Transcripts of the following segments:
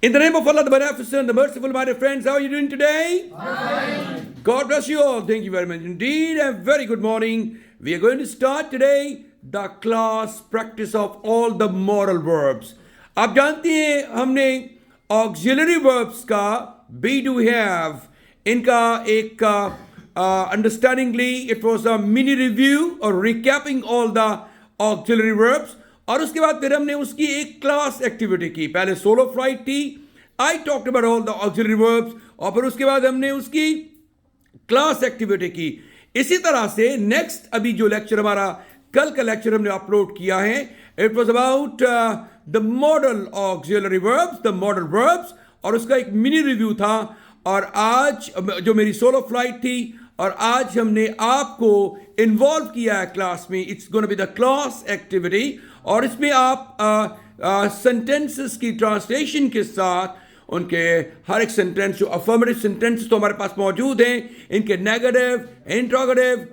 In the name of Allah, the Beneficent, the Merciful, my dear friends, how are you doing today? Fine. God bless you all. Thank you very much indeed. And very good morning. We are going to start today the class practice of all the modal verbs. आप जानते हैं हमने auxiliary verbs का be, do, have इनका एक understandingly it was a mini review or recapping all the auxiliary verbs. और उसके बाद फिर हमने उसकी एक क्लास एक्टिविटी की. पहले सोलो फ्लाइट थी, I talked about all the auxiliary verbs, और फिर उसके बाद हमने उसकी क्लास एक्टिविटी की. इसी तरह से नेक्स्ट अभी जो लेक्चर हमारा कल का लेक्चर हमने अपलोड किया है, it was about the model auxiliary verbs, the modal verbs, और उसका एक मिनी रिव्यू था. और आज जो मेरी सोलो फ्लाइट थी, और आज हमने आपको इन्वॉल्व किया है क्लास में. It's gonna be the class activity, और इसमें आप सेंटेंसेस की ट्रांसलेशन के साथ उनके हर एक सेंटेंस, जो अफर्मेटिव सेंटेंसेस तो हमारे पास मौजूद हैं, इनके negative, interrogative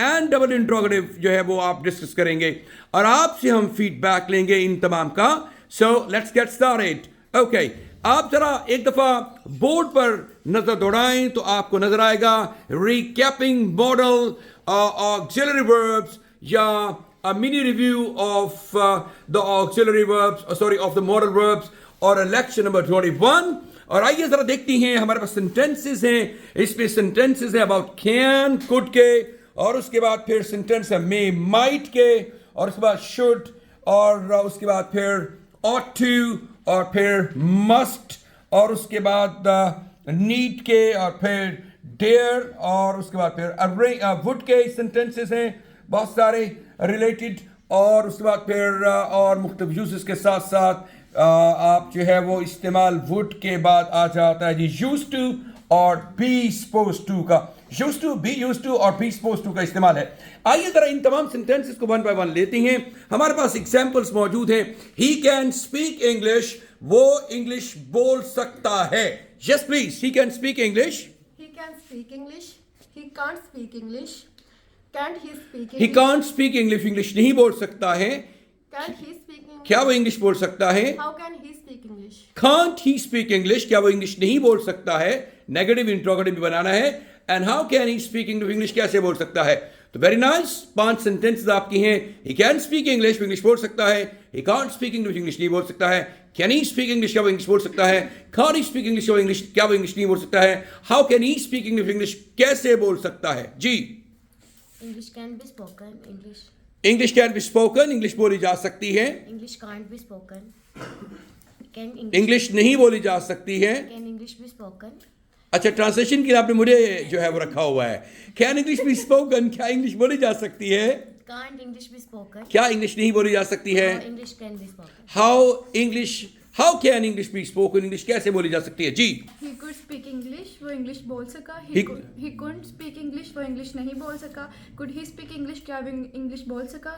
and double interrogative जो है वो आप डिस्कस करेंगे, और आपसे हम फीडबैक लेंगे इन तमाम का. So let's get started. Okay, आप जरा एक दफा बोर्ड पर नजर दौड़ाएं तो आपको नजर आएगा रिकैपिंग मॉडल ऑक्सिलरी वर्ब्स, या a mini review of the auxiliary verbs, of the modal verbs, और lecture number 21. और आइए जरा देखते हैं, हमारे पास सेंटेंसेस हैं. इसमें सेंटेंसेस है अबाउट कैन, कुड के, और उसके बाद फिर सेंटेंस है मे, माइट के, और उसके बाद शुड, और उसके बाद फिर ought to, और फिर must, और उसके बाद need के, और फिर dare, और उसके बाद फिर would के सेंटेंसेस हैं बहुत सारे रिलेटेड. और उसके बाद फिर और मुख्तलिफ यूजेस के साथ साथ आप जो है वो इस्तेमाल वुड के बाद आ जाता है जी यूज्ड टू और बी सपोज्ड टू का. Used to, be used to और बी सपोज्ड टू का इस्तेमाल है. आइए जरा इन तमाम सेंटेंसेस को वन बाय वन लेते हैं. हमारे पास एग्जांपल्स मौजूद हैं. ही कैन स्पीक इंग्लिश, वो इंग्लिश बोल सकता है. Yes please, he can speak English. He can speak English. He can't speak English. Can't he speak he English? Can't speak English, English नहीं बोल सकता है. Can't he speak English? क्या वो इंग्लिश बोल सकता है? How can he speak English? Can't he speak English? क्या वो इंग्लिश नहीं बोल सकता है? नेगेटिव इंट्रोगेटिव भी बनाना है. And how can he speak English, कैसे बोल सकता है? तो वेरी नाइस, 5 सेंटेंसेस आपकी हैं. He can speak English, English बोल सकता है. He can't speak English, English नहीं बोल सकता है. कैन ही स्पीक इंग्लिश, क्या वो इंग्लिश बोल सकता है? कांट ही स्पीक इंग्लिश, क्या वो इंग्लिश नहीं बोल सकता है? How can he speak English, English कैसे बोल सकता है? जी, English can be spoken. English can be spoken, English बोली जा सकती है. English can't be spoken. English नहीं बोली जा सकती है. Can English be spoken? अच्छा, ट्रांसलेशन के लिए आपने मुझे जो है वो रखा हुआ है. कैन इंग्लिश बी स्पोकन, क्या इंग्लिश बोली जा सकती है? Can't English be spoken? क्या इंग्लिश नहीं बोली जा सकती है? How English can be spoken? How can English be spoken, English कैसे बोली जा सकती है? जी, He could speak English, वो इंग्लिश बोल सका. He- He couldn't speak English, वो इंग्लिश नहीं बोल सका. Could he speak English, क्या वो इंग्लिश बोल सका.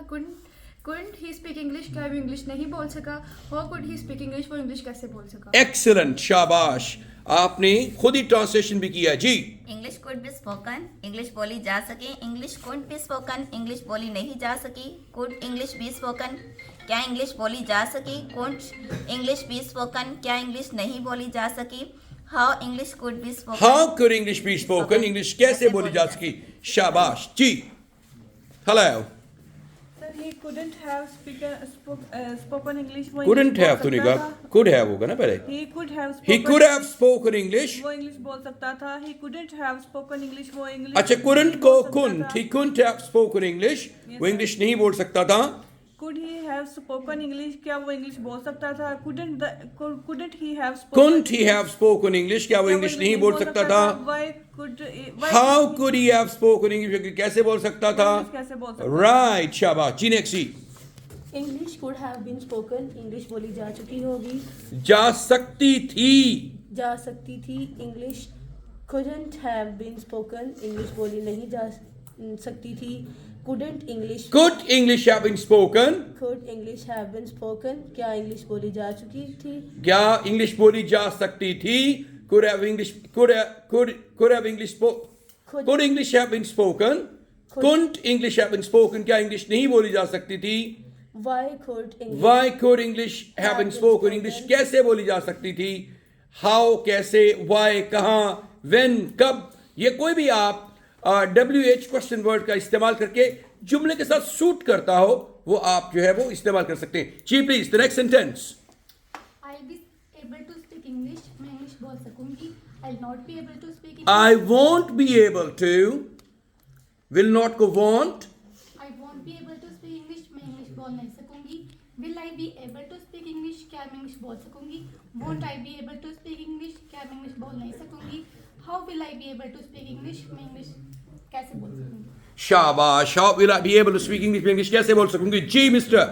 Couldn't he speak English, क्या वो इंग्लिश नहीं बोल सका. How could he speak English, वो इंग्लिश कैसे बोल सका. एक्सीलेंट, शाबाश. आपने खुद ही ट्रांसलेशन भी किया. जी, English could be spoken, English बोली जा सके. English could be spoken, English बोली नहीं जा सकी. कुड इंग्लिश बी स्पोकन, क्या इंग्लिश बोली जा सकी. कुड इंग्लिश बी स्पोकन, क्या इंग्लिश नहीं बोली जा सकी. How English could be spoken, how could English be spoken, English कैसे बोली जा सकी. शाबाश. जी, hello. Sir, he couldn't have spoken English. वो couldn't English have बोल तो नहीं सकता कहा, था. could have होगा ना पहले. He could have He spoken could have spoken English. वो इंग्लिश बोल सकता था. He couldn't have spoken English, वो इंग्लिश अच्छा, couldn't नहीं को बोल सकता couldn't, था. he couldn't have spoken English, वो इंग्लिश नहीं बोल सकता था. Could he have spoken English, क्या वो इंग्लिश बोल सकता था. Couldn't he have spoken Couldn't he have spoken English, क्या वो क्या वो इंग्लिश नहीं बोल सकता था. why How could he have spoken English, कैसे बोल सकता था. इंग्लिश कैसे बोल सकता था. राइट, शाबाश. जी, next. English could have been spoken, English बोली जा चुकी होगी. जा सकती थी. जा सकती थी. English couldn't have been spoken, English बोली नहीं जा सकती थी. couldn't English Could English have been spoken, could English have been spoken, क्या इंग्लिश बोली जा चुकी थी. क्या इंग्लिश बोली जा सकती थी. Could have English could have English could English have been spoken. Couldn't English have been spoken, क्या इंग्लिश नहीं बोली जा सकती थी. Why could English Why could English have been spoken? English कैसे बोली जा सकती थी? How कैसे? Why कहाँ? When कब? ये कोई भी आप WH क्वेश्चन वर्ड का इस्तेमाल करके जुमले के साथ सूट करता हो वो आप जो है वो इस्तेमाल कर सकते हैं. जी please the next sentence. I'll be able to speak English. मैं इंग्लिश बोल सकूंगी. I'll not be able to speak English. I won't be able to. Will not को won't. I won't be able to speak English. मैं English बोल नहीं सकूंगी. Will I be able to speak English? क्या मैं English बोल सकूंगी? Won't I be able to speak English? क्या मैं English बोल नहीं सकूंगी? How will I be able to speak English? मैं इंग्लिश कैसे बोल सकूंगी? शाबाश. How will I be able to speak English? English कैसे बोल सकूंगी? जी मिस्टर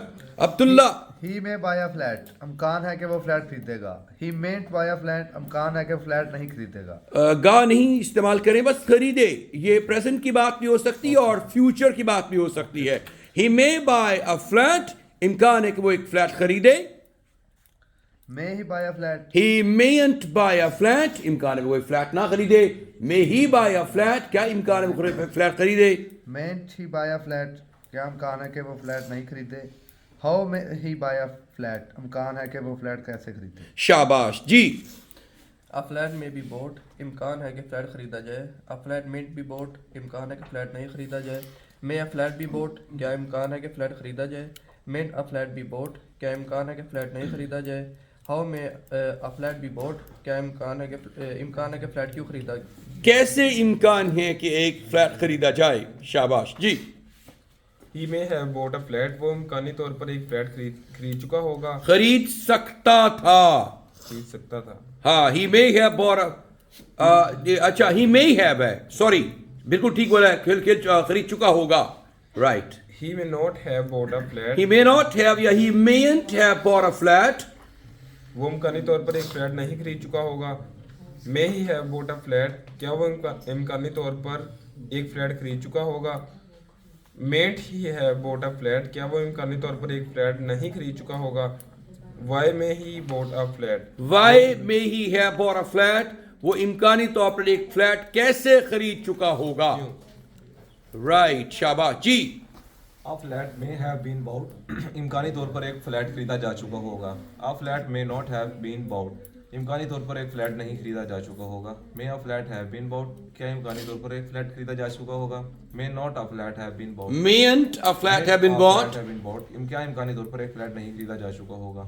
अब्दुल्ला. ही में बाय अ फ्लैट, अमकान है कि वो फ्लैट खरीदेगा. ही मेंट बाय अ फ्लैट, अमकान है कि फ्लैट नहीं खरीदेगा. गा नहीं इस्तेमाल करें, बस खरीदे. ये प्रेजेंट की बात भी हो सकती है और फ्यूचर की बात भी हो सकती है. ही मे बाय अ फ्लैट, इम्कान है कि वो एक फ्लैट खरीदे. May he buy a flat, he might buy a flat, इम्कान है कि वो एक फ्लैट ना खरीदे. May he buy a flat, क्या इम्कान है वो फ्लैट खरीदे. मेंट ही बाय अ फ्लैट, क्या अमकान है कि वो फ्लैट नहीं खरीदे. How may he buy a flat, अमकान है कि वो फ्लैट कैसे खरीदे. शाबाश. जी a flat may be bought, इम्कान है कि फ्लैट खरीदा जाए. A flat mayn't be bought, इम्कान है कि फ्लैट नहीं खरीदा जाए. May a flat be bought, क्या इम्कान है कि फ्लैट खरीदा जाए. Mayn't a flat be bought, क्या इम्कान है कि फ्लैट नहीं खरीदा जाए. How may a flat be bought, क्या इम्कान है कि फ्लैट क्यों खरीदा. कैसे इम्कान है कि एक फ्लैट खरीदा जाए. शाबाश. जी ही में है बोट अ फ्लैट, वो इम्कानी तौर पर एक फ्लैट खरीद चुका होगा. खरीद सकता था. खरीद सकता था. हाँ ही मे हैव बॉट. अच्छा ही मे हैव है, सॉरी बिल्कुल ठीक बोला है. खरीद चुका होगा. Right. He may not have bought a flat, He may not have या he mayn't have bought a flat. वो इम्कानी तौर पर एक फ्लैट नहीं खरीद चुका होगा. May he have bought a flat, क्या वो इम्कानी तौर पर एक फ्लैट खरीद चुका होगा. Mayn't he have bought a flat, क्या वो इम्कानी तौर पर एक फ्लैट नहीं खरीद चुका होगा. Why may he bought a flat, Why may he have bought a flat? वो इम्कानी तौर पर एक फ्लैट कैसे खरीद चुका होगा. राइट. शाबाश. जी a flat may have been bought, इम्कानी तौर पर एक फ्लैट खरीदा जा चुका होगा. A flat may not have been bought, इम्कानी तौर पर एक फ्लैट नहीं खरीदा जा चुका होगा. May a flat have been bought, क्या इम्कानी तौर पर एक फ्लैट खरीदा जा चुका होगा. May not a flat have been bought, mayn't a flat have been bought. क्या इम्कानी तौर पर एक फ्लैट नहीं खरीदा जा चुका होगा.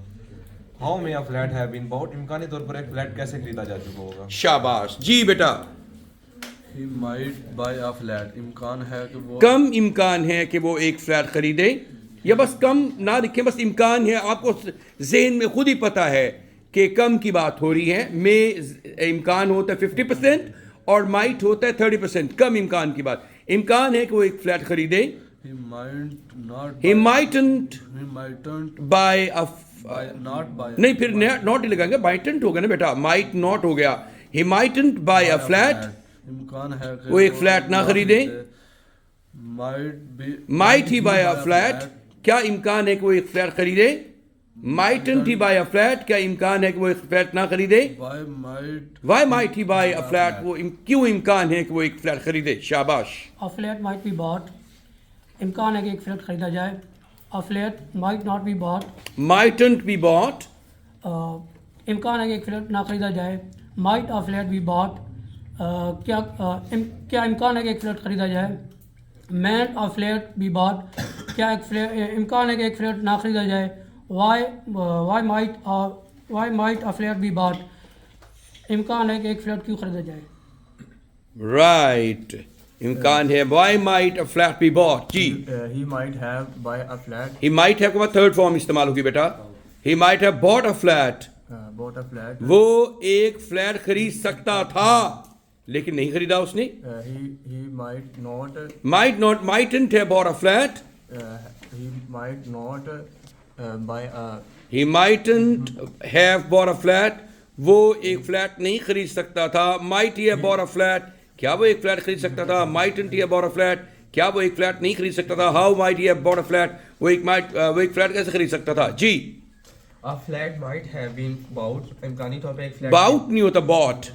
How may a flat have been bought, इम्कानी तौर पर एक फ्लैट कैसे खरीदा जा चुका होगा. शाबाश. जी बेटा. He might buy a flat, इम्कान है कि वो कम इम्कान है कि वो एक फ्लैट खरीदे. या बस कम ना लिखें, बस इम्कान है. आपको जहन में खुद ही पता है कि कम की बात हो रही है. में इम्कान होता है 50% और माइट होता है 30%. कम इम्कान की बात. इम्कान है कि वो एक फ्लैट खरीदे. He might not, He mightn't he mightn't buy a not buy, नहीं फिर नॉट ही लगाएंगे. माइटंट हो गया ना बेटा. माइट नॉट हो गया. He mightn't buy a flat. इम्कान है कि वो एक फ्लैट ना खरीदे. Might he buy a flat? क्या इम्कान है कि वो एक फ्लैट खरीदे. Mightn't he buy a flat? क्या इम्कान है कि वो एक फ्लैट ना खरीदे. Why might he buy a flat? वो क्यों इम्कान है कि वो एक फ्लैट खरीदे. शाबाश. A flat might be bought. इम्कान है कि एक फ्लैट खरीदा जाए. A flat might not be bought. Mightn't be bought. इम्कान है कि एक फ्लैट ना खरीदा जाए. Might a flat be bought. क्या इम्कान है कि एक फ्लैट खरीदा जाए. Mayn't a flat be bought. क्या इम्कान है कि एक फ्लैट ना खरीदा जाए. Why might a flat be bought. इम्कान है कि एक फ्लैट क्यों खरीदा जाए. Right. इम्कान है. Why might a flat be bought? जी. He might have buy a flat, He might have का थर्ड फॉर्म इस्तेमाल होगी बेटा. He might have bought a flat. Bought a flat, वो एक फ्लैट खरीद सकता था लेकिन नहीं खरीदा उसने. He might not, mightn't have bought a flat. He might not buy a, He mightn't have bought a flat. वो एक फ्लैट नहीं खरीद सकता था. Might he have bought a flat. क्या वो एक फ्लैट खरीद सकता था. Mightn't he have bought a flat. क्या वो एक फ्लैट नहीं खरीद सकता था. How might he have bought a flat. वो एक फ्लैट कैसे खरीद सकता था. जी. A flat might have been bought, इम्कानी तौर पर एक फ्लैट बाउट नहीं होता. bought.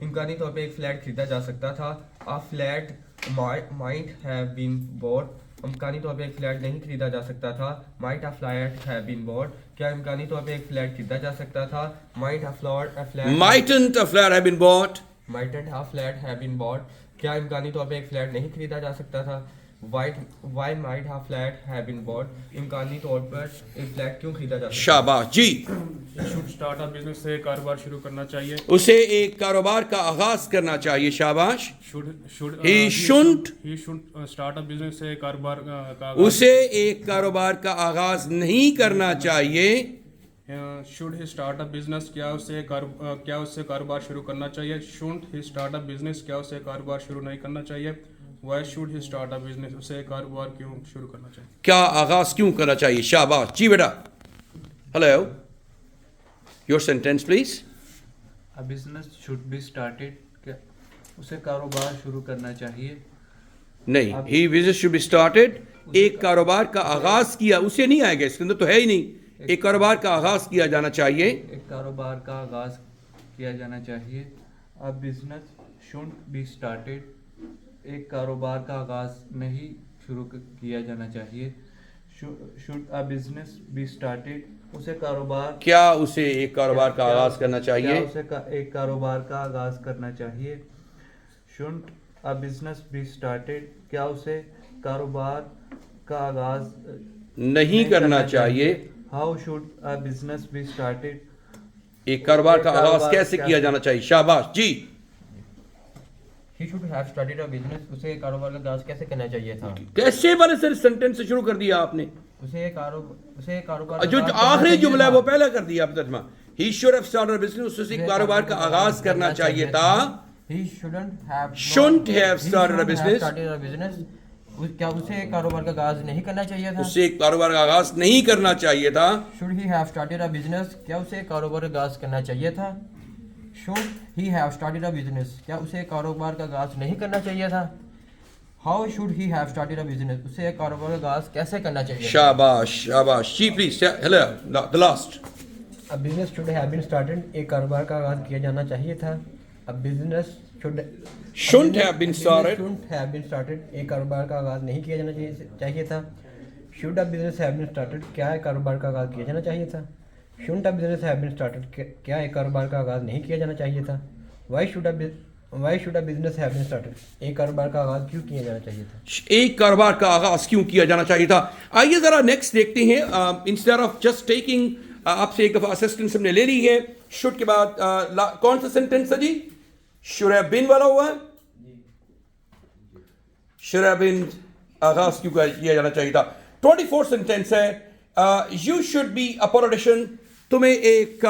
इम्कानी तौर पर एक फ्लैट खरीदा जा सकता था. A flat might have been bought, इम्कानी तौर पे एक फ्लैट नहीं खरीदा जा सकता था। Might a flat have been bought, क्या इम्कानी तौर पे एक फ्लैट खरीदा जा सकता था। Might a flat Mightn't a flat have been bought? Mightn't a flat have been bought, क्या इम्कानी तौर पे एक फ्लैट नहीं खरीदा जा सकता था। Why might a flat have been bought, इम्कानी तौर पर एक फ्लैट क्यों खरीदा जा सकता शाबाश जी। शुड स्टार्ट अप बिजनेस से कारोबार शुरू करना चाहिए। उसे एक कारोबार का आगाज करना चाहिए। शाबाश। He shouldn't start up business से कारोबार का उसे एक कारोबार का आगाज नहीं करना चाहिए। Should he start up business, क्या उससे कारोबार शुरू करना चाहिए। Should he start up business, क्या उसे कारोबार शुरू नहीं करना चाहिए। Why should he start up business, उसे कारोबार क्यों शुरू करना चाहिए। क्या आगाज क्यों करना चाहिए। शाबाश जी बेटा। Hello, your sentence please. A business should be started, क्या उसे कारोबार शुरू करना चाहिए। नहीं, ही बिजनेस शुड बी स्टार्टेड, एक कारोबार का आगाज किया, उसे नहीं आएगा, इसके अंदर तो है ही नहीं। एक कारोबार का आगाज किया जाना चाहिए। एक कारोबार का आगाज किया जाना चाहिए। A business should be started, एक कारोबार का आगाज नहीं शुरू किया जाना चाहिए। Should a business be started, उसे कारोबार, क्या उसे एक कारोबार का आगाज करना चाहिए। क्या उसे एक कारोबार का आगाज करना चाहिए। Should a business be started, क्या उसे कारोबार का आगाज नहीं करना चाहिए। How should a business be started, एक कारोबार का आगाज कैसे किया जाना चाहिए। शाबाश जी। He should have started a business, उसे कारोबार का आगाज कैसे करना चाहिए था। कैसे वाले सर सेंटेंस से शुरू कर दिया आपने। उसे कारोबार जो आखिरी जुमला है वो पहले कर दिया आप तर्जमा। He should have started a business, उसे कारोबार का आगाज करना चाहिए था। He shouldn't have started a business, क्या उसे कारोबार का आगाज नहीं करना चाहिए था। उसे कारोबार का आगाज नहीं करना चाहिए था। Should he have started a business, क्या उसे कारोबार का आगाज करना चाहिए था। Should he have started a business, क्या उसे कारोबार का आगाज नहीं करना चाहिए था। How should he have started a business, उसे कारोबार का आगाज कैसे करना चाहिए। शाबाश शाबाश जी। Please hello the last. A business should have been started, एक कारोबार का आगाज किया जाना चाहिए था। A business shouldn't have been started, एक कारोबार का आगाज नहीं किया जाना चाहिए था। Should a business have been started, क्या एक कारोबार का आगाज किया जाना चाहिए था। Shouldn't a business have been started, क्या एक कारोबार का आगाज नहीं किया जाना चाहिए था। Why should a business have been started, एक कारोबार का आगाज क्यों किया जाना चाहिए था। एक कारोबार का आगाज क्यों किया जाना चाहिए था। आइए जरा नेक्स्ट देखते हैं। इंस्टेड ऑफ जस्ट टेकिंग, आपसे एक दफा असिस्टेंस हमने ले ली है। शुड के बाद कौन सा सेंटेंस है जी। शुड हैव बीन वाला हुआ है। शुड हैव बीन आगाज क्यों किया जाना चाहिए था। 24 सेंटेंस है। You should be a politician, तुम्हें एक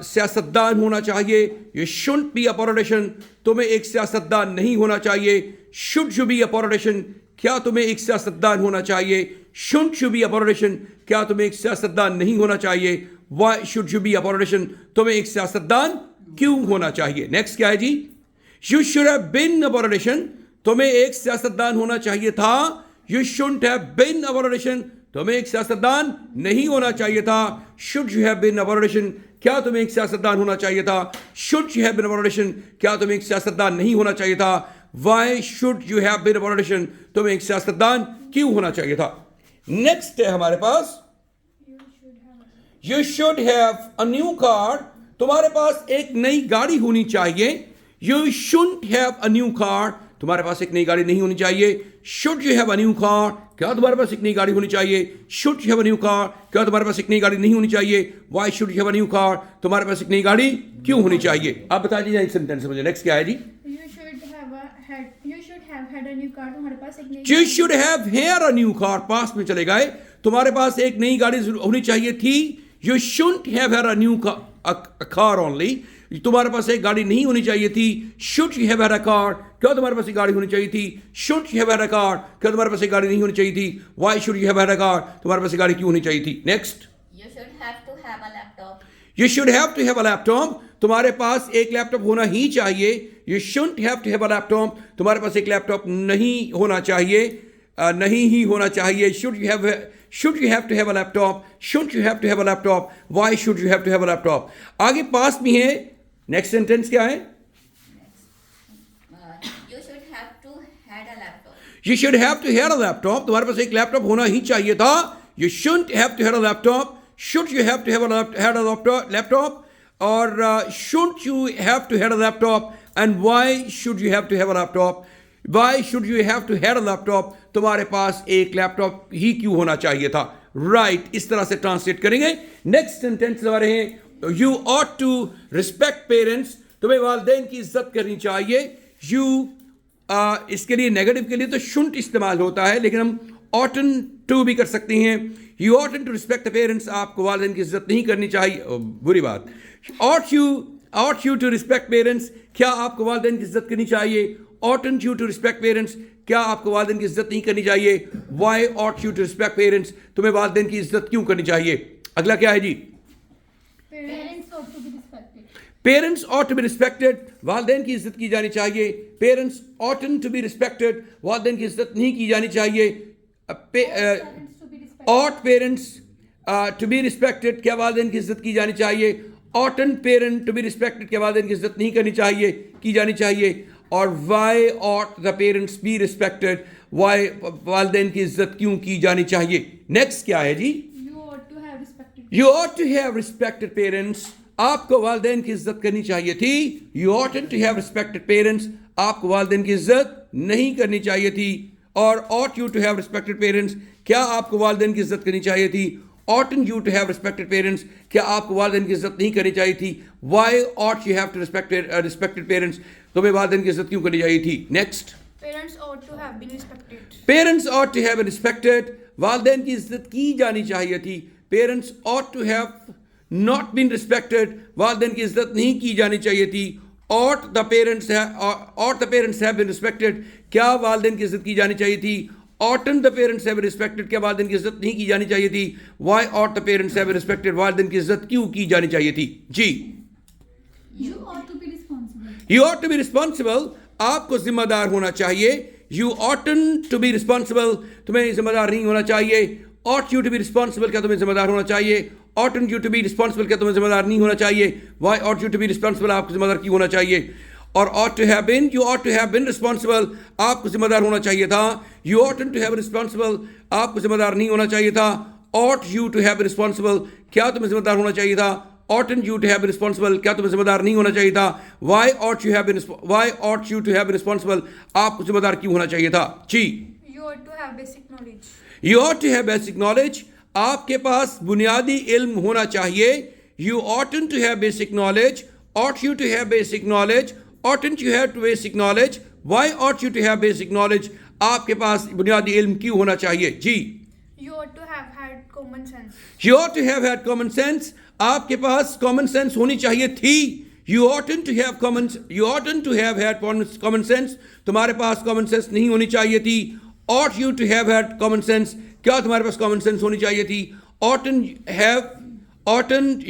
सियासतदान होना चाहिए। You shouldn't be a politician, तुम्हें एक सियासतदान नहीं होना चाहिए। Should you be a politician, क्या तुम्हें एक सियासतदान होना चाहिए। Shouldn't you be a politician, क्या तुम्हें एक सियासतदान नहीं होना चाहिए। Why should you be a politician, तुम्हें एक सियासतदान क्यों होना चाहिए। नेक्स्ट क्या है जी। You should have been a politician, तुम्हें एक सियासतदान होना चाहिए था। You shouldn't have been a politician, तुम्हें एक सियासतदान नहीं होना चाहिए था। Should you have been a politician, क्या तुम्हें एक सियासतदान होना चाहिए था। Should you have been a politician, क्या तुम्हें एक सियासतदान नहीं होना चाहिए था। Why should you have been a politician, तुम्हें एक सियासतदान क्यों होना चाहिए था। नेक्स्ट है हमारे पास। You should have a new car, तुम्हारे पास एक नई गाड़ी होनी चाहिए। You shouldn't have a new car, तुम्हारे पास एक नई गाड़ी नहीं होनी चाहिए। Should you have a new car, क्या तुम्हारे पास एक नई गाड़ी होनी चाहिए। Should you have a new car, क्या तुम्हारे पास एक नई गाड़ी नहीं होनी चाहिए। Why should you have a new car, तुम्हारे पास एक नई गाड़ी क्यों होनी चाहिए। आप बता दीजिए इस सेंटेंस मुझे। नेक्स्ट क्या है जी। You should have had a new car, तुम्हारे पास एक नई You should have had a new car, पास में चले गए। तुम्हारे पास एक नई गाड़ी होनी चाहिए थी। You shouldn't have had a new car only, तुम्हारे पास एक गाड़ी नहीं होनी चाहिए थी। Should you have had a car, क्या तुम्हारे पास एक गाड़ी होनी चाहिए थी। Should you have had a car, क्या तुम्हारे पास एक गाड़ी नहीं होनी चाहिए थी। Why should you have had a car, तुम्हारे पास एक गाड़ी क्यों होनी चाहिए थी। Next. You should have to have a laptop. You should have to have a laptop, तुम्हारे पास एक लैपटॉप होना ही चाहिए। You shouldn't have to have a laptop, तुम्हारे पास एक लैपटॉप नहीं होना चाहिए, नहीं ही होना चाहिए। Should you have to have a laptop, shouldn't you have to have a laptop, why should you have to have a laptop। आगे पास में है। नेक्स्ट सेंटेंस क्या है। You should have to had a laptop. You should have to have a laptop. तुम्हारे पास एक laptop होना ही चाहिए था. You shouldn't have to have a laptop. Should you have to have a laptop? Or shouldn't you have to have a laptop? And why should you have to have a laptop? Why should you have to have a laptop? तुम्हारे पास एक laptop ही क्यों होना चाहिए था? Right, इस तरह से ट्रांसलेट करेंगे. नेक्स्ट सेंटेंस आ रहे हैं. You ought to respect parents. तुम्हें वालिदैन की इज्जत करनी चाहिए. You इसके लिए नेगेटिव के लिए तो shouldn't इस्तेमाल होता है, लेकिन हम oughtn't to भी कर सकते हैं. You oughtn't to respect the parents. आपको वालिदैन की इज्जत नहीं करनी चाहिए. बुरी बात. Ought you to respect parents. क्या आपको वालिदैन की इज्जत करनी चाहिए? Oughtn't you to respect parents. क्या आपको वालिदैन की इज्जत नहीं करनी चाहिए? Why ought you to respect parents. तुम्हें वालिदैन की इज्जत क्यों करनी चाहिए? अगला क्या है जी? Parents ought to be respected. Parents ought to be respected. वालिदैन की इज्जत की जानी चाहिए. Parents oughtn't to be respected. वालिदैन की इज्जत नहीं की जानी चाहिए. Ought parents to be respected. क्या वालिदैन की इज्जत की जानी चाहिए? Oughtn't parent to be respected. क्या वालिदैन की इज्जत नहीं करनी चाहिए, की जानी चाहिए. और why ought the parents be respected. Why वालिदैन की इज्जत क्यों की जानी चाहिए? नेक्स्ट क्या है जी? You ought to have respected. You ought to have respected parents. आपको वालिदैन की इज्जत करनी चाहिए थी. You oughtn't to have respected parents. आपको वालिदैन की इज्जत नहीं करनी चाहिए थी. और ought you to have respected parents. क्या आपको वालिदैन की इज्जत करनी चाहिए थी? Oughtn't you to have respected parents. क्या आपको वालिदैन की इज्जत नहीं करनी चाहिए थी? Why ought you have to respected parents. तुम्हें वालिदैन की इज्जत क्यों करनी चाहिए थी? Next. Parents ought to have been respected. Parents ought to have been respected. वालिदैन की इज्जत की जानी चाहिए थी. Parents ought to have not been respected. वालिदैन की इज्जत नहीं की जानी चाहिए थी. Ought the parents have been respected. क्या वालिदैन की इज्जत की जानी चाहिए थी? Oughtn't the parents have been respected. क्या वालिदैन की इज्जत नहीं की जानी चाहिए थी? Why ought the parents have been respected. वालिदैन की इज्जत क्यों की जानी चाहिए थी? जी. You ought to be responsible. You ought to be responsible. आपको जिम्मेदार होना चाहिए. You oughtn't to be responsible. तुम्हें जिम्मेदार नहीं होना चाहिए. Ought you to be responsible. क्या तुम्हें जिम्मेदार होना चाहिए? Oughtn't you to be responsible. क्या तुम्हें जिम्मेदार नहीं होना चाहिए? Why ought you to be responsible. आपको जिम्मेदार क्यों होना चाहिए? और ought to have been. You ought to have been responsible. आपको जिम्मेदार होना चाहिए था. You oughtn't to have been responsible. आपको जिम्मेदार नहीं होना चाहिए था. Ought you to have been responsible. क्या तुम्हें जिम्मेदार होना चाहिए था? Oughtn't you to have been responsible. क्या तुम्हें जिम्मेदार नहीं होना चाहिए था? Why ought you to have been responsible. आपको जिम्मेदार क्यों होना चाहिए था? जी. You ought to have basic knowledge. You ought to have basic knowledge. आपके पास बुनियादी इल्म होना चाहिए. You oughtn't to have basic knowledge. Ought you to have basic knowledge. Oughtn't you have basic knowledge. Why ought you to have basic knowledge. आपके पास बुनियादी इल्म क्यों होना चाहिए? जी. You ought to have had common sense. You ought to have had common sense. आपके पास common sense होनी चाहिए थी. You oughtn't to have had common sense. तुम्हारे पास common sense नहीं होनी चाहिए थी. Ought you to have had common sense. क्या तुम्हारे पास common sense होनी चाहिए थी? Oughtn't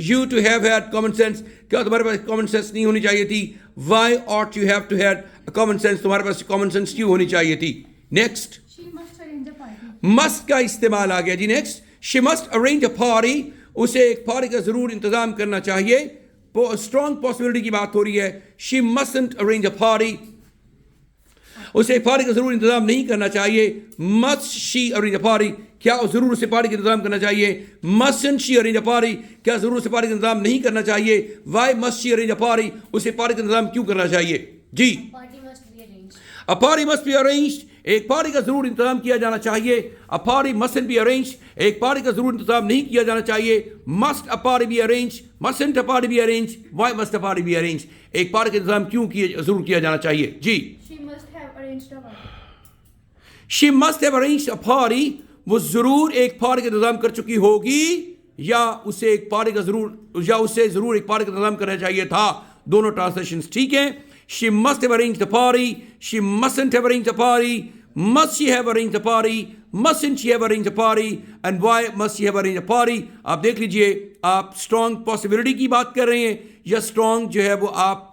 you to have had common sense. क्या तुम्हारे पास common sense नहीं होनी चाहिए थी? Why ought you have to have common sense. तुम्हारे पास common sense क्यों होनी चाहिए थी? Next. She must arrange a party. Must का इस्तेमाल आ गया जी. Next. She must arrange a party. उसे एक पार्टी का जरूर इंतजाम करना चाहिए. स्ट्रॉन्ग पॉसिबिलिटी की बात हो रही है. She mustn't arrange a party. उसे एक पार्टी का जरूर इंतजाम नहीं करना चाहिए. Must she arrange a party. क्या जरूर उसे पार्टी का इंतजाम करना चाहिए? Mustn't she arrange a party. क्या जरूर उसे पार्टी का इंतजाम नहीं करना चाहिए? Why must she arrange a party. उसे पार्टी का इंतजाम क्यों करना चाहिए? जी. Party must be arranged. A party must be arranged. एक पार्टी का जरूर इंतजाम किया जाना चाहिए. A party mustn't be arranged. एक पार्टी का जरूर इंतजाम नहीं किया जाना चाहिए. Must a party be arranged. Mustn't a party be arranged. Why must a party be arranged. एक पार्टी का इंतजाम क्यों जरूर किया जाना चाहिए? जी. She must have arranged a party. She must have arranged a party. वो जरूर एक पार्टी का इंतजाम कर चुकी होगी या उसे जरूर एक पार्टी का इंतजाम करना चाहिए था. दोनों ट्रांसलेशंस ठीक हैं. She must have arranged the party. She mustn't have arranged the party. Must she have arranged the party? Mustn't she have arranged the party? And why must she have arranged the party? आप देख लीजिए, आप strong possibility की बात कर रहे हैं या स्ट्रॉन्ग जो है वो आप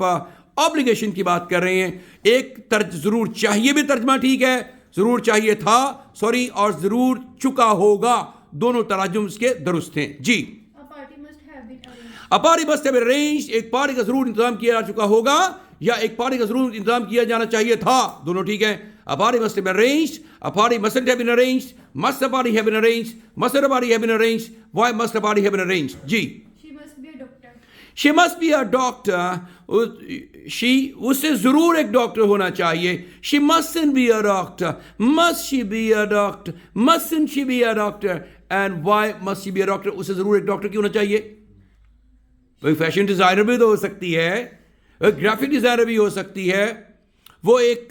ऑब्लिगेशन की बात कर रहे हैं. एक जरूर चाहिए भी तर्जमा ठीक है. जरूर चाहिए था सॉरी और जरूर चुका होगा. दोनों तराजुम इसके दुरुस्त हैं. जी. A party must have been arranged. A party must have been arranged. एक पार्टी का जरूर इंतजाम किया जा चुका होगा या एक पार्टी का जरूर इंतजाम किया जाना चाहिए था. दोनों ठीक है. A party must have been arranged. A party mustn't have been arranged. Must a party have been arranged? Mustn't a party have been arranged? Why must a party have been arranged? G. She must be a doctor. She must be a doctor. उससे ज़रूर एक doctor होना चाहिए. She mustn't be a doctor. Must she be a doctor? Mustn't she be a doctor? And why must she be a doctor? उससे ज़रूर एक doctor क्यों होना चाहिए? कोई फैशन डिज़ाइनर भी तो हो सकती है, एक ग्राफिक डिज़ाइनर भी हो सकती है, वो एक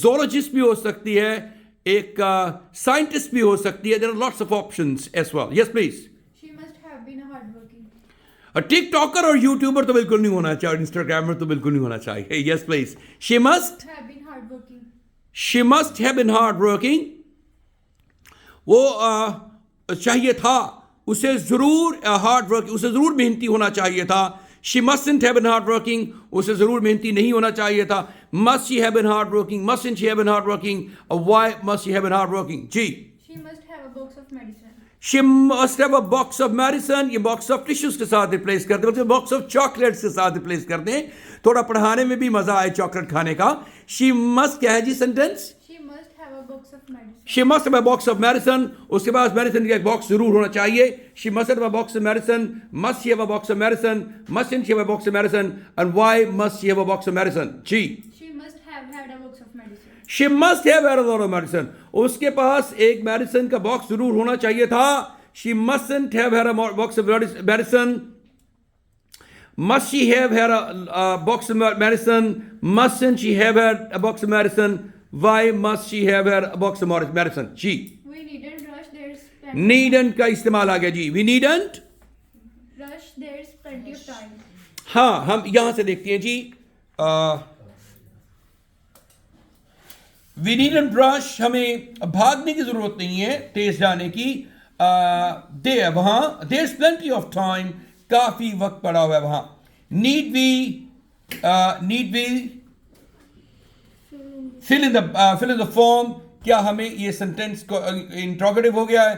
zoologist भी हो सकती है, एक साइंटिस्ट भी हो सकती है. There are lots of options as well. Yes, please. She must have been a hardworking. TikToker और यूट्यूबर तो बिल्कुल नहीं होना चाहिए, इंस्टाग्रामर तो बिल्कुल नहीं होना चाहिए. Yes, please. She must Have been hardworking. She must have been hardworking. वो चाहिए था, उसे ज़रूर हार्ड वर्क, उसे ज़रूर मेहनती होना चाहिए था. She mustn't have been hardworking. उसे ज़रूर मेहनती नहीं होना चाहिए था. Must she have been hardworking? Mustn't she have been hardworking? Why must she have been hardworking? G. She must have a box of medicine. She must have a box of medicine. ये box of tissues के साथ replace करते हैं, मतलब box of chocolates के साथ replace करते हैं. थोड़ा पढ़ाने में भी मज़ा आए चॉकलेट खाने का. She must क्या है जी sentence? She must have a box of medicine. She must have a box of medicine. उसके पास मेडिसिन का एक बॉक्स जरूर होना चाहिए. She must have a box of medicine. Must she have a box of medicine? Mustn't she have a box of medicine? And why must she have a box of medicine? G. She must have had a box of medicine. She must have had a lot of medicine. उसके पास एक medicine का box जरूर होना चाहिए था. She mustn't have had a box of medicine. Must she have had a box of medicine? Mustn't she have had a box of medicine? Why must she have had a box of medicine? G. We needn't rush. There's Needn't का इस्तेमाल आ गया जी. We needn't rush. There's plenty of time. हाँ, हम यहां से देखते हैं जी. We needn't rush. हमें भागने की जरूरत नहीं है, तेज जाने की. There वहां there's plenty of time. काफी वक्त पड़ा हुआ है वहां. Need we fill in the form. क्या हमें ये सेंटेंस इंट्रोगेटिव हो गया है?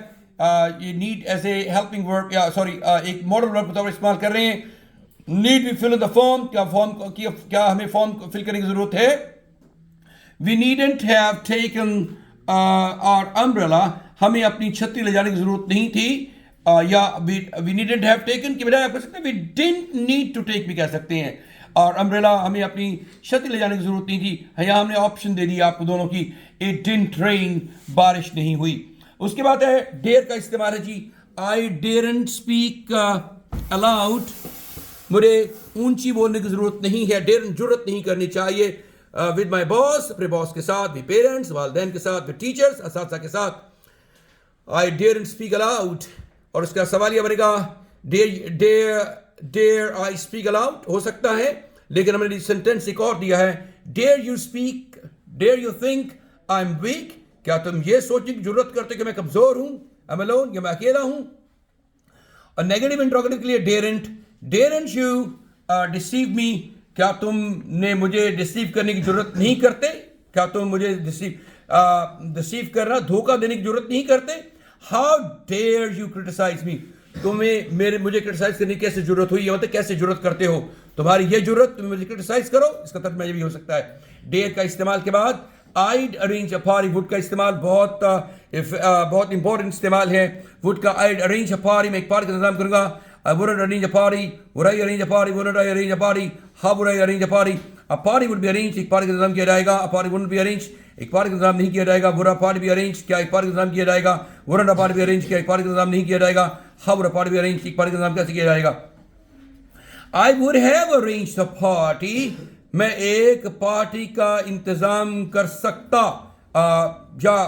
ये need as a helping verb या सॉरी एक मॉडल वर्ब के तौर पर इस्तेमाल कर रहे हैं. Need we fill in the form. क्या हमें फॉर्म फिल करने की जरूरत है? We needn't have taken our umbrella. हमें अपनी छतरी ले जाने की जरूरत नहीं थी. या वी नीडंट हैव टेकन की बजाय आप कह सकते हैं we didn't need to take भी कह सकते हैं. और अम्ब्रेला हमें अपनी छतरी ले जाने की जरूरत नहीं थी. यहाँ हमने ऑप्शन दे दिया आपको दोनों की. It didn't rain. बारिश नहीं हुई. उसके बाद है डेयर का इस्तेमाल है जी. आई डेरंट स्पीक अलाउड. मुझे ऊंची बोलने की जरूरत नहीं है. डेरंट जुर्रत नहीं करनी चाहिए. विद माई बॉस, अपने बॉस के साथ, विद पेरेंट्स, वालिदैन के साथ, विद टीचर्स, असातिज़ा के साथ. आई डेरंट स्पीक अलाउड. और उसका सवाल यह बनेगा डेयर आई स्पीक अलाउड हो सकता है, लेकिन हमने सेंटेंस एक और दिया है. Dare you speak, dare you think I am weak. क्या तुम ये सोचने की जरूरत करते कि मैं कमजोर हूं, आई एम अलोन, या मैं अकेला हूं. और नेगेटिव इंट्रोगेटिव के लिए डेरंट यू डिसीव मी. क्या तुमने मुझे डिसीव करने की जरूरत नहीं करते? क्या तुम मुझे डिसीव करना, धोखा देने की जरूरत नहीं करते? हाउ डेयर यू क्रिटिसाइज मी. तुम्हें मुझे क्रिटिसाइज करने की कैसे जरूरत हुई, मतलब कैसे जरूरत करते हो? तुम्हारी ये जरूरत, तुम मुझे क्रिटिसाइज करो. इसका तर्जुमा ये भी हो सकता है. डेयर का इस्तेमाल के बाद आइड अरेंज अ पार्टी. वुड का इस्तेमाल बहुत इंपॉर्टेंट इस्तेमाल है. वुड का आइड अरेंज अ पार्टी. मैं एक पार्टी का इंतजाम करूंगा. I wouldn't arrange a party. Would I arrange a party? Wouldn't I arrange a party? How would I arrange a party? A party would be arranged. एक party का इंतजाम किया जाएगा. A party wouldn't be arranged. एक party का इंतजाम नहीं किया जाएगा. Would a party be arranged? क्या एक पार्टी का इंतजाम किया जाएगा? Wouldn't a party be arranged? क्या एक पार्टी का इंतजाम नहीं किया जाएगा? How would a party be arranged? एक पार्टी का इंतजाम कैसे किया जाएगा? I would have arranged a party. मैं एक पार्टी का इंतजाम कर सकता या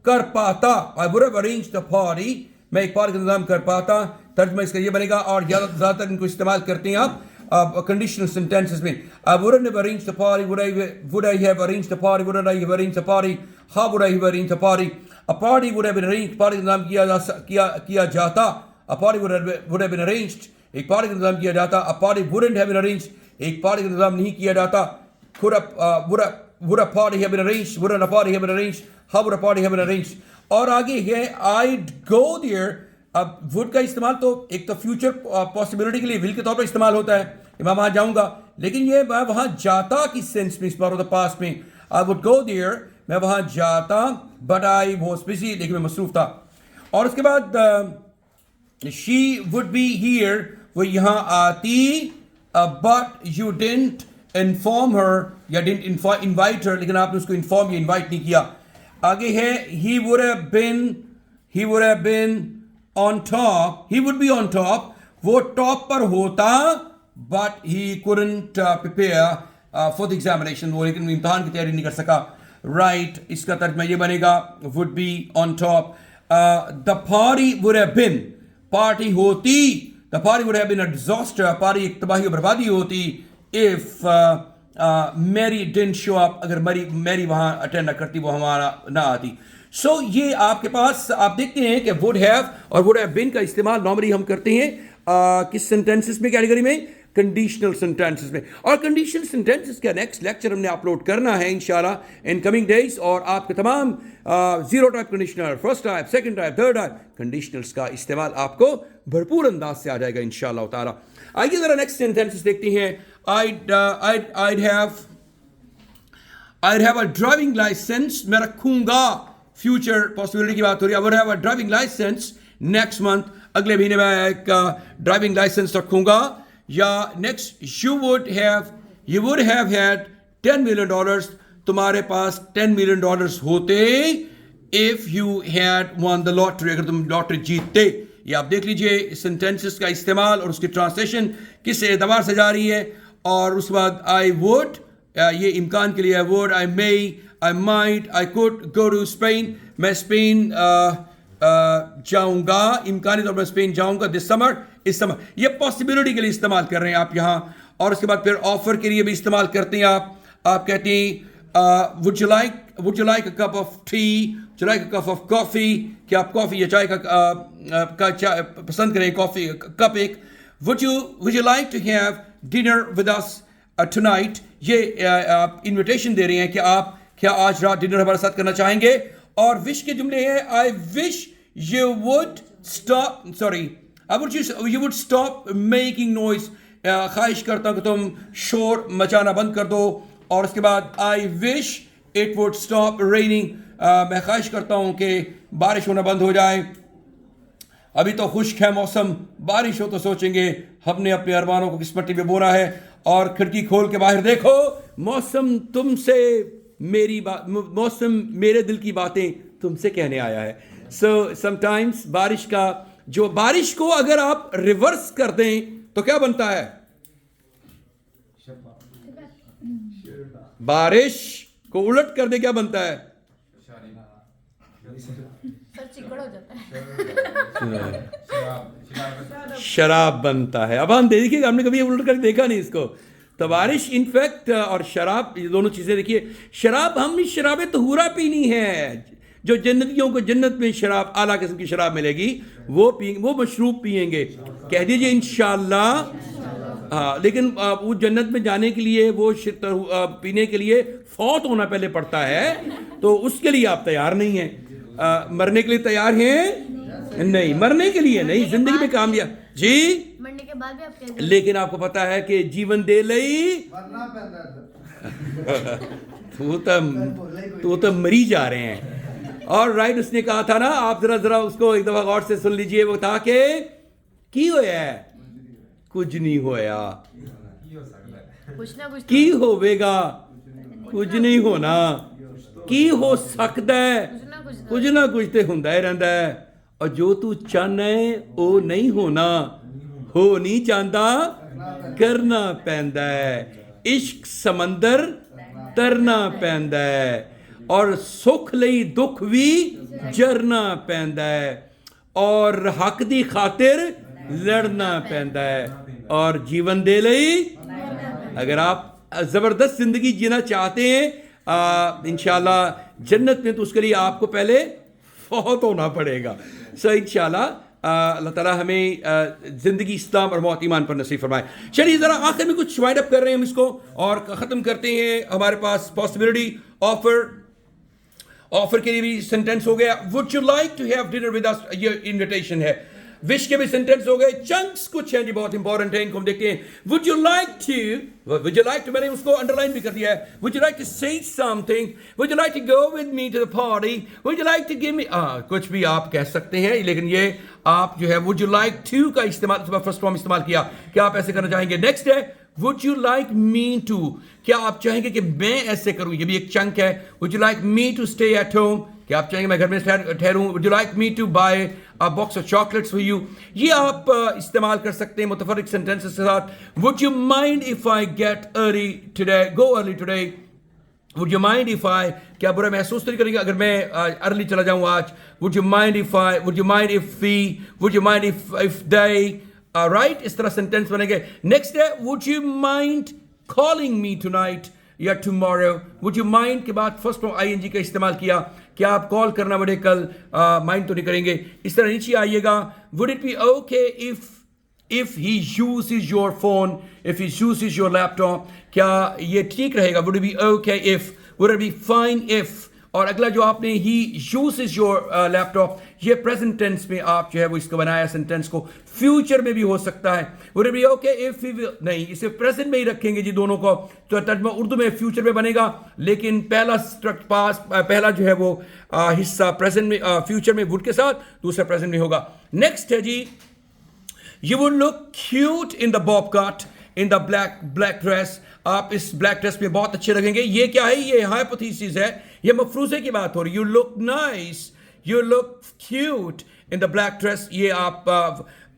कर पाता. I would have arranged a party. मैं एक पार्टी का इंतजाम कर पाता. तर्जुमा इसका ये बनेगा. और ज़्यादातर इनको इस्तेमाल करते हैं आप कंडीशनल सेंटेंसेस में. I wouldn't have arranged the party. Would I have arranged the party? Wouldn't I have arranged the party? How would I have arranged the party? A party would have been arranged. Party का इंतजाम किया जाता. A party would have been arranged. एक party का इंतजाम किया जाता. A party wouldn't have been arranged. एक पार्टी का इंतजाम नहीं किया जाता. Would a party have been arranged? Wouldn't a party have been arranged? How would a party have been arranged? और आगे है I'd go there. अब वुड का इस्तेमाल तो एक तो फ्यूचर पॉसिबिलिटी के लिए विल के तौर पर इस्तेमाल होता है. मैं वहां जाऊंगा, लेकिन ये मैं वहां जाता की सेंस में इस्तेमाल होता है पास्ट में. आई वुड गो देयर, मैं वहाँ जाता, बट आई वॉज बिजी, लेकिन मैं मसरूफ था। और उसके बाद शी वुड बी हियर, वो यहाँ आती, but you didn't inform her या डिडंट इनवाइट हर, लेकिन आपने उसको इन्फॉर्म या इनवाइट नहीं किया। आगे है he would have been on top, he would be on top, वो टॉप पर होता, but he couldn't prepare for the examination, वो लेकिन इम्तिहान की तैयारी नहीं कर सका। right, इसका तर्जमा ये बनेगा would be on top। the party would have been, party होती, the party would have been a disaster, पार्टी एक तबाही और बर्बादी होती, if Mary didn't show up, अगर मैरी वहाँ अटेंड न करती, वो हमारा ना आती। सो ये आपके पास आप देखते हैं कि वुड हैव और वुड हैव बीन का इस्तेमाल नॉर्मली हम करते हैं किस सेंटेंसेस में, कैटेगरी में, कंडीशनल सेंटेंसेस में। और कंडीशनल सेंटेंसेस का नेक्स्ट लेक्चर हमने अपलोड करना है इंशाल्लाह इन कमिंग डेज, और आपके तमाम zero type conditional, first type, second type, third type conditionals का इस्तेमाल आपको भरपूर अंदाज से आ जाएगा इंशाल्लाह ताला। आइए जरा नेक्स्ट सेंटेंसेस देखते हैं। I'd have a driving license, मैं रखूंगा, फ्यूचर पॉसिबिलिटी की बात हो रही है। I would have a driving license next month, अगले महीने में एक ड्राइविंग लाइसेंस रखूंगा। या next, you would have had $10 million, तुम्हारे पास $10 million होते, if you had won the lottery, अगर तुम लॉटरी जीतते। ये आप देख लीजिए सेंटेंसेस का इस्तेमाल और उसकी ट्रांसलेशन किस एतबार से जा रही है। और उसके बाद आई वुड, ये इम्कान के लिए है, would, I may, I might, I could go to Spain, मैं स्पेन जाऊंगा, इम्कानी तौर पर स्पेन जाऊंगा दिस समर, इस समर, ये पॉसिबिलिटी के लिए इस्तेमाल कर रहे हैं आप यहाँ। और उसके बाद फिर ऑफर के लिए भी इस्तेमाल करते हैं आप कहते हैं would you like a cup of tea, would you like a cup of coffee, क्या आप कॉफ़ी या चाय का चाय पसंद करें, कॉफ़ी कप एक। Would you like to have dinner with us tonight, ये आप इन्विटेशन दे रहे हैं कि आप क्या आज रात डिनर हमारे साथ करना चाहेंगे। और विश के जुमले हैं, I wish you would stop, sorry, you would stop making noise, ख्वाहिश करता हूं कि तुम शोर मचाना बंद कर दो। और उसके बाद I wish it would stop raining, मैं ख्वाहिश करता हूं कि बारिश होना बंद हो जाए। अभी तो खुश्क है मौसम, बारिश हो तो सोचेंगे हमने अपने अरमानों को किस मट्टी में बोना है। और खिड़की खोल के बाहर देखो, मौसम तुमसे मेरी बात, मौसम मेरे दिल की बातें तुमसे कहने आया है। सो समटाइम्स बारिश का, जो बारिश को अगर आप रिवर्स कर दें तो क्या बनता है? बारिश को उलट कर दे क्या बनता है? चिकड़ हो जाता है, शराब बनता है। अब हम देखिएगा, हमने कभी उलट कर देखा नहीं इसको। तो बारिश इनफैक्ट और शराब, ये दोनों चीजें देखिए। शराब, हमने शराब तहूरा पीनी है, जो जन्नतियों को जन्नत में शराब, आला किस्म की शराब मिलेगी, वो मशरूब पिएंगे, कह दीजिए इंशाअल्लाह। हाँ, लेकिन वो जन्नत में जाने के लिए, वो पीने के लिए फौत होना पहले पड़ता है, तो उसके लिए आप तैयार नहीं हैं। मरने के लिए तैयार हैं? नहीं, मरने के लिए नहीं, जिंदगी में कामयाब जी, मरने के बाद भी आप लेकिन आपको पता है कि जीवन दे लई तू तो मरी जा रहे हैं। और राइट, उसने कहा था ना, आप जरा उसको एक दफा गौर से सुन लीजिए। वो था कि की होया है, कुछ नहीं होया, कुछ ना कुछ की होवेगा, कुछ नहीं होना, की हो सकता है, कुछ ना कुछ तो हुंदा ही रहता है। और जो तू चाहना है वो नहीं होना, हो नहीं चाहता, करना पैंदा है। इश्क समंदर तरना पैंदा है, और सुख लई दुख भी जरना पैंदा है, और हक दी खातिर लड़ना पैंदा है, और जीवन दे लई, अगर आप ज़बरदस्त ज़िंदगी जीना चाहते हैं इंशाल्लाह जन्नत में, तो उसके लिए आपको पहले फौत होना पड़ेगा। सो इंशाल्लाह अल्लाह ताला हमें ज़िंदगी इस्लाम और मौत ईमान पर नसीब फरमाए। चलिए ज़रा आखिर में कुछ वाइड अप कर रहे हैं हम इसको, और ख़त्म करते हैं। हमारे पास पॉसिबिलिटी, ऑफर के लिए भी सेंटेंस हो गया। Would you like to have dinner with us, ये इन्विटेशन है। विश के भी सेंटेंस हो गए, चंक्स कुछ हैं जी बहुत इंपॉर्टेंट है, इनको हम देखते हैं. वुड यू लाइक टू, मैंने उसको अंडरलाइन भी कर दिया है. Would you like to say something, would you like to go with me to the party, would you like to give me, कुछ भी आप कह सकते हैं, लेकिन ये आप जो है वुड यू लाइक टू का इस्तेमाल, फर्स्ट फॉर्म इस्तेमाल किया, क्या आप ऐसे करना चाहेंगे. नेक्स्ट है would you like me to, क्या आप चाहेंगे कि मैं ऐसे करूं, ये भी एक चंक है. Would you like me to stay at home, क्या आप चाहेंगे मैं घर में ठहरूं. Would you like me to buy a box of chocolates for you, ये आप इस्तेमाल कर सकते हैं मुतफर्रिक सेंटेंसेस के साथ. Would you mind if I get early today, go early today. Would you mind if आई, क्या बुरा महसूस तो नहीं करेंगे अगर मैं अर्ली चला जाऊं आज. Would you mind if I, would you mind if we, would you mind if they, right, इस तरह सेंटेंस बनेंगे. नेक्स्ट है would you mind calling me tonight या टुमारो. वुड यू माइंड के बाद फर्स्ट फॉर्म आईएनजी का इस्तेमाल किया, क्या आप कॉल करना बड़े कल माइंड तो नहीं करेंगे. इस तरह नीचे आइएगा. Would it be okay if he uses your phone, if he uses your laptop, क्या ये ठीक रहेगा. Would it be okay if, would it be fine if. और अगला जो आपने ही यूजेस योर लैपटॉप, ये प्रेजेंट टेंस में आप जो है वो इसको बनाया सेंटेंस को, फ्यूचर में भी हो सकता है. Would it be okay if he, नहीं इसे प्रेजेंट में ही रखेंगे जी दोनों को, तो तर्जुमा उर्दू में फ्यूचर में बनेगा, लेकिन पहला पास, पहला जो है वो हिस्सा प्रेजेंट में, फ्यूचर में वुड के साथ, दूसरा प्रेजेंट में होगा. नेक्स्ट है जी you would look cute in the bob cut, in the black dress, आप इस ब्लैक ड्रेस में बहुत अच्छे लगेंगे. ये क्या है, ये हाइपोथेसिस है, ये मफरूजे की बात हो रही. You look nice, you look cute in the black dress, ये आप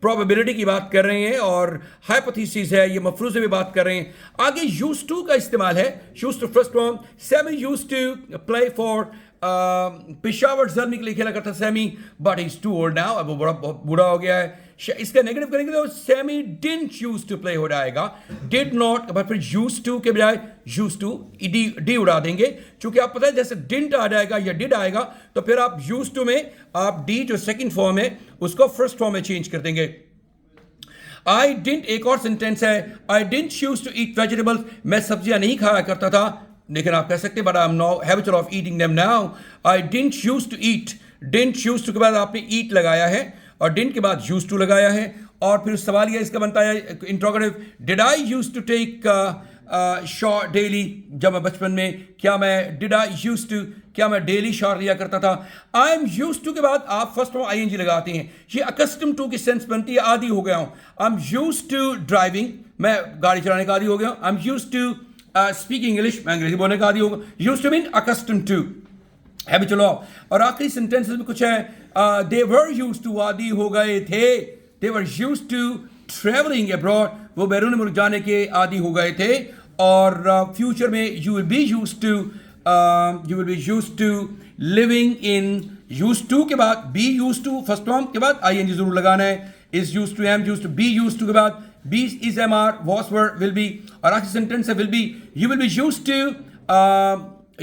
प्रोबेबिलिटी की बात कर रहे हैं और हाइपोथेसिस है, ये मफरूजे में बात कर रहे हैं. आगे यूज्ड टू का इस्तेमाल है. Used to first form, Sammy used to play for Peshawar journey के लिए खेला करता Sammy, but he is too old now, अब वो बड़ा बूढ़ा हो गया है. इसका नेगेटिव करेंगे तो Sammy didn't use to play हो जाएगा, डिड नॉट, बट फिर यूज टू के बजाय यूज टू डी उड़ा देंगे, क्योंकि आप पता है जैसे डिडंट आ जाएगा या डिड आएगा तो फिर आप यूज टू में आप डी जो सेकंड फॉर्म है उसको फर्स्ट फॉर्म में चेंज कर देंगे. आई डिडंट, एक और सेंटेंस है, I didn't use to eat vegetables, मैं सब्जियां नहीं खाया करता था, लेकिन आप कह सकते हैं but I am now habitual of eating them now. I didn't use to eat, didn't use to के बाद आपने ईट लगाया है और डिडंट के बाद यूज टू लगाया है, और फिर सवाल यह इसका बनता है interrogative, did I use to take shot daily, जब मैं बचपन में, क्या मैं डिड आई यूज टू, क्या मैं डेली शॉट लिया करता था. आई एम यूज टू के बाद आप फर्स्ट में आईएनजी लगाते हैं, ये अकस्टम टू की सेंस बनती है, आदी हो गया हूं. I am use to driving, मैं गाड़ी चलाने का आदी हो गया. I am use to speaking English, मैं अंग्रेजी बोलने का आदी होगा. Use to mean accustom to, habitual of. और आखिरी सेंटेंसेस में कुछ है, दे वर यूज्ड टू, आदी हो गए थे, they were used to travelling abroad, वो बैरून मुल्क जाने के आदी हो गए थे. और फ्यूचर में you will be used to, you will be used to living in, used to के बाद be used to first form के बाद आईएनजी जरूर लगाना है. Is used to, am used to, be used to के बाद be is am are, was were, will be. और आखिरी सेंटेंस है will be, you will be used to,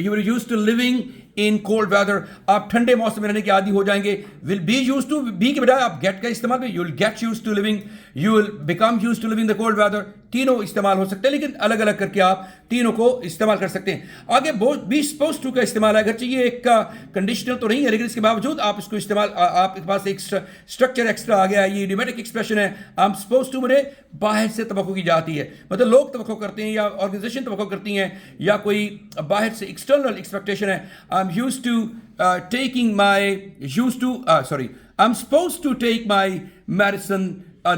you will used to living in cold weather, आप ठंडे मौसम में रहने के आदी हो जाएंगे. Will be used to, be के बजाय आप गेट का इस्तेमाल भी, you will get used to living, you will become used to living the cold weather, तीनों इस्तेमाल हो सकते हैं, लेकिन अलग अलग करके आप तीनों को इस्तेमाल कर सकते हैं. आगे बी सपोज टू का इस्तेमाल है, अगरचे ये एक कंडीशनल तो नहीं है, लेकिन इसके बावजूद आप इसको इस्तेमाल, आपके पास एक स्ट्रक्चर एक्स्ट्रा आ गया है, ये इडियोमेटिक एक्सप्रेशन है. आई एम सपोज टू मुझे बाहर से तवक्को की जाती है, मतलब लोग तवक्को करते हैं या ऑर्गेनाइजेशन तवक्को करती हैं या कोई बाहर से एक्सटर्नल एक्सपेक्टेशन है. I am used to taking my, used to, sorry, I'm supposed to take my medicine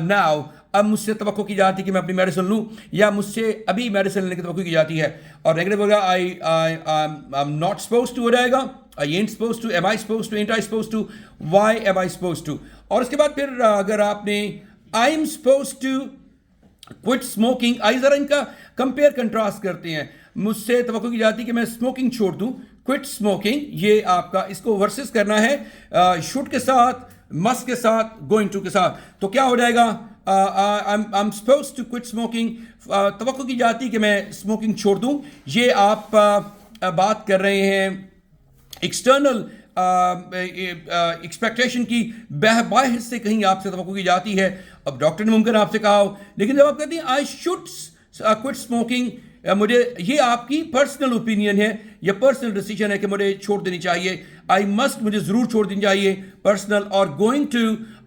now. अब मुझसे तवक्को की जाती है कि मैं अपनी मेडिसिन लूँ, या मुझसे अभी मेडिसिन लेने की तवक्को की जाती है. और नेगेटिव होगा I am not suppose to हो जाएगा, I ain't suppose to, am I suppose to, ain't I suppose to, why am I suppose to. और उसके बाद फिर अगर आपने I am suppose to quit smoking, आई जरा इनका कंपेयर कंट्रास्ट करते हैं. मुझसे तवक्को की जाती है कि मैं स्मोकिंग छोड़ दूं, क्विट स्मोकिंग, ये आपका इसको वर्सेस करना है शुड के साथ, मस्ट के साथ, गोइंग टू के साथ. तो क्या हो जाएगा, I am supposed to quit smoking, तवक्को की जाती है कि मैं स्मोकिंग छोड़ दूं. ये आप बात कर रहे हैं एक्सटर्नल एक्सपेक्टेशन की, बाहर से कहीं आपसे तवक्को की जाती है. अब डॉक्टर ने मुमकिन आपसे कहा हो, लेकिन जब आप कहते हैं आई शुड क्विट स्मोकिंग, मुझे, ये आपकी पर्सनल ओपिनियन है या पर्सनल डिसीजन है कि मुझे छोड़ देनी चाहिए. आई मस्ट, मुझे ज़रूर छोड़ देनी चाहिए, पर्सनल. और गोइंग टू,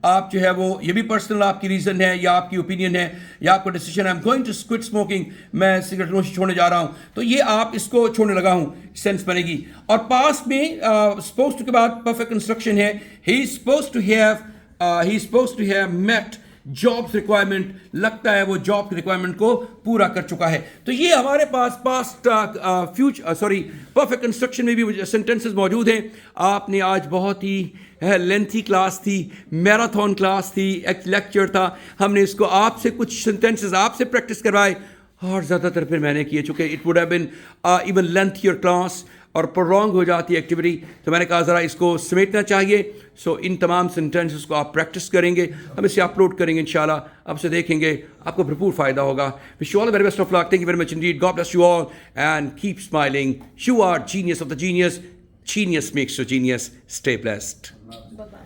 आप जो है वो ये भी पर्सनल आपकी रीज़न है या आपकी ओपिनियन है या आपका decision, I am going to quit smoking, मैं सिगरेट नोशी छोड़ने जा रहा हूँ, तो ये आप इसको छोड़ने लगा हूँ सेंस बनेगी। और पास में सपोज टू के बाद परफेक्ट कंस्ट्रक्शन है, he is suppose to have met jobs requirement, लगता है वो जॉब रिक्वायरमेंट को पूरा कर चुका है। तो ये हमारे पास पास्ट परफेक्ट कंस्ट्रक्शन में भी सेंटेंसेस मौजूद हैं। आपने आज बहुत ही लेंथी क्लास थी, मैराथन क्लास थी, एक लेक्चर था, हमने इसको आपसे कुछ सेंटेंसेस आपसे प्रैक्टिस करवाए और ज़्यादातर फिर मैंने किए, चूँकि it would have been even lengthier class और प्रोलॉन्ग हो जाती है एक्टिविटी, तो मैंने कहा ज़रा इसको समेटना चाहिए। सो इन तमाम सेंटेंसेस को आप प्रैक्टिस करेंगे, हम इसे अपलोड करेंगे इंशाल्लाह, आप इसे देखेंगे, आपको भरपूर फ़ायदा होगा। Wish you all the very best of luck, thank you very much indeed, God bless you all and keep smiling, you are genius of the genius, genius makes you genius, stay blessed। Bye-bye.